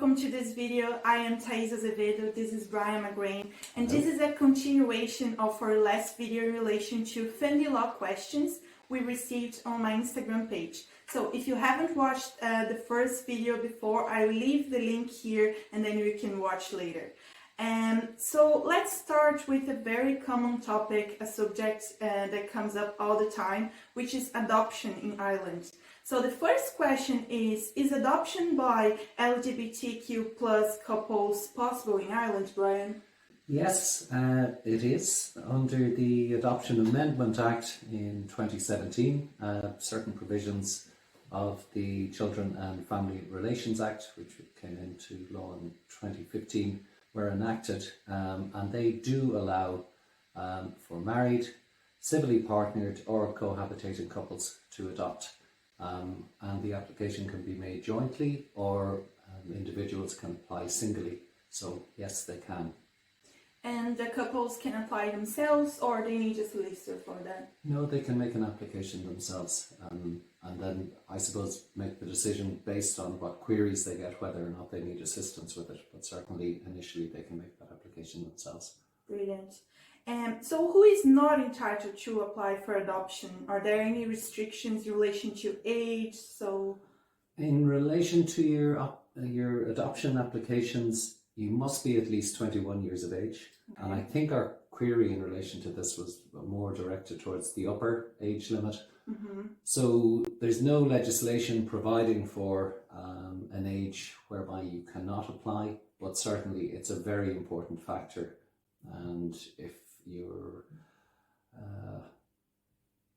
welcome to this video. I am Thais Azevedo, this is Brian McGrane, and this is a continuation of our last video in relation to family law questions we received on my Instagram page. So if you haven't watched the first video before, I will leave the link here and then you can watch later. So let's start with a very common topic, a subject that comes up all the time, which is adoption in Ireland. So the first question is adoption by LGBTQ plus couples possible in Ireland, Brian? Yes, it is. Under the Adoption Amendment Act in 2017, certain provisions of the Children and Family Relations Act, which came into law in 2015, were enacted, and they do allow for married, civilly partnered or cohabitating couples to adopt. And the application can be made jointly or individuals can apply singly. So yes, they can. And the couples can apply themselves or they need a solicitor for that? No, they can make an application themselves and then I suppose make the decision based on what queries they get, whether or not they need assistance with it. But certainly initially they can make that application themselves. Brilliant. So who is not entitled to apply for adoption? Are there any restrictions in relation to age? So, in relation to your adoption applications, you must be at least 21 years of age. Okay. And I think our query in relation to this was more directed towards the upper age limit. Mm-hmm. So there's no legislation providing for an age whereby you cannot apply, but certainly it's a very important factor. And if you're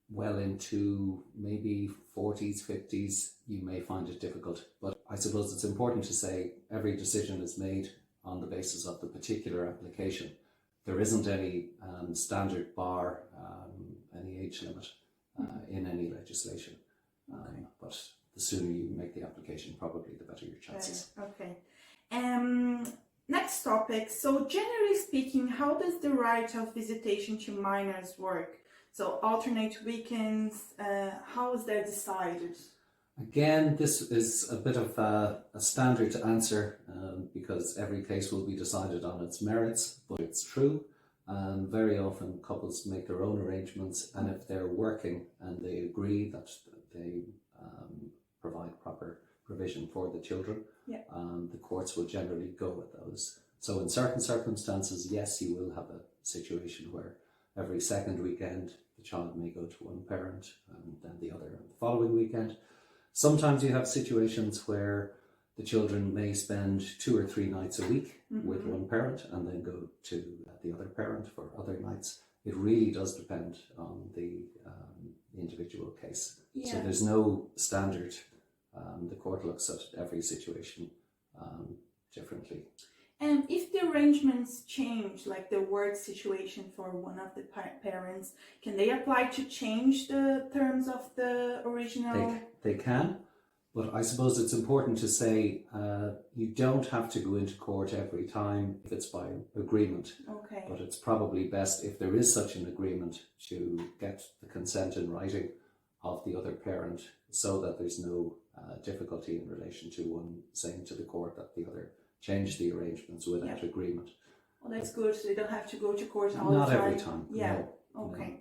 well into maybe 40s, 50s, you may find it difficult. But I suppose it's important to say every decision is made on the basis of the particular application. There isn't any standard bar, any age limit in any legislation. Okay. But the sooner you make the application, probably the better your chances. Okay. Next topic. So generally speaking, how does the right of visitation to minors work? So alternate weekends, how is that decided? Again, this is a bit of a standard answer because every case will be decided on its merits, but it's true. And very often couples make their own arrangements, and if they're working and they agree that they provide proper provision for the children, the courts will generally go with those. So in certain circumstances, yes, you will have a situation where every second weekend the child may go to one parent and then the other on the following weekend. Sometimes you have situations where the children may spend 2 or 3 nights a week with one parent and then go to the other parent for other nights. It really does depend on the individual case. Yeah. So there's no standard. The court looks at every situation differently. And if the arrangements change, like the work situation for one of the parents, can they apply to change the terms of the original? They can, but I suppose it's important to say you don't have to go into court every time if it's by agreement. Okay. But it's probably best, if there is such an agreement, to get the consent in writing of the other parent so that there's no difficulty in relation to one saying to the court that the other changed the arrangements without agreement. Well, that's good, so they don't have to go to court all the time. Not every time. Yeah. No. Okay.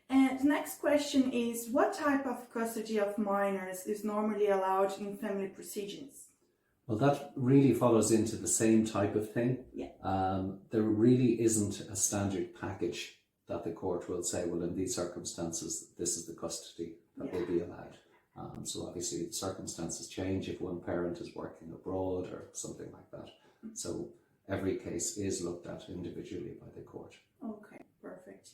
No. And the next question is, what type of custody of minors is normally allowed in family proceedings? Well, that really follows into the same type of thing. Yeah. There really isn't a standard package that the court will say, well, in these circumstances, this is the custody that will be allowed. So obviously the circumstances change if one parent is working abroad or something like that. So every case is looked at individually by the court. Okay, perfect.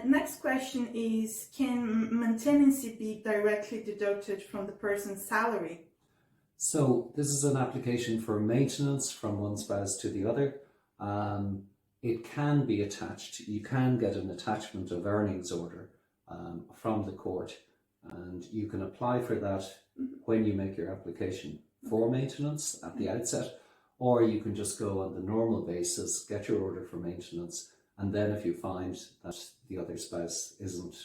Next question is, can maintenance be directly deducted from the person's salary? So this is an application for maintenance from one spouse to the other. It can be attached. You can get an attachment of earnings order from the court, and you can apply for that when you make your application for maintenance at the outset, or you can just go on the normal basis, get your order for maintenance, and then if you find that the other spouse isn't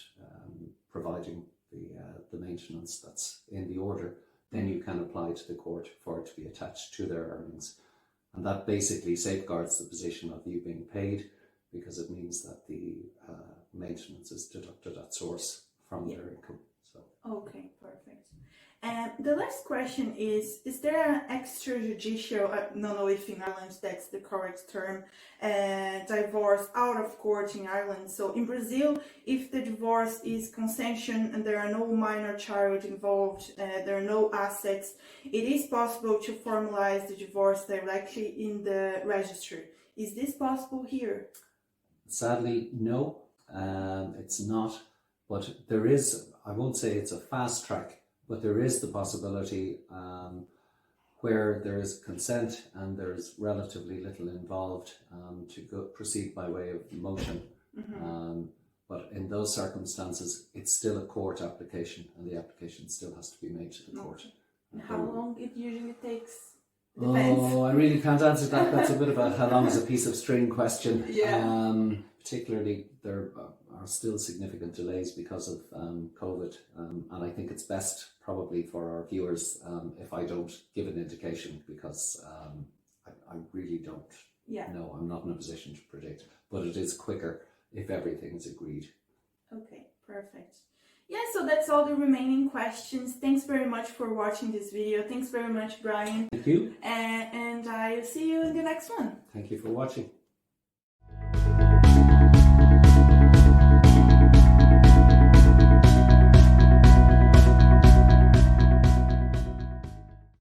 providing the maintenance that's in the order, then you can apply to the court for it to be attached to their earnings. And that basically safeguards the position of you being paid, because it means that the maintenance is deducted at source from their income. So. Okay, perfect. And the last question is there an extrajudicial, I don't know if in Ireland that's the correct term, divorce out of court in Ireland? So in Brazil, if the divorce is consensual and there are no minor child involved, there are no assets, it is possible to formalize the divorce directly in the registry. Is this possible here? Sadly, no, it's not. But there is, I won't say it's a fast track, but there is the possibility where there is consent and there's relatively little involved to proceed by way of motion. But in those circumstances, it's still a court application, and the application still has to be made to the court. And how long it usually takes? Depends. Oh, I really can't answer that. That's a bit of a how long is a piece of string question. Yeah. Particularly, there are still significant delays because of COVID, and I think it's best probably for our viewers if I don't give an indication, because I really don't know. I'm not in a position to predict, but it is quicker if everything is agreed. Okay, perfect. Yeah, so that's all the remaining questions. Thanks very much for watching this video. Thanks very much, Brian. Thank you. And I'll see you in the next one. Thank you for watching.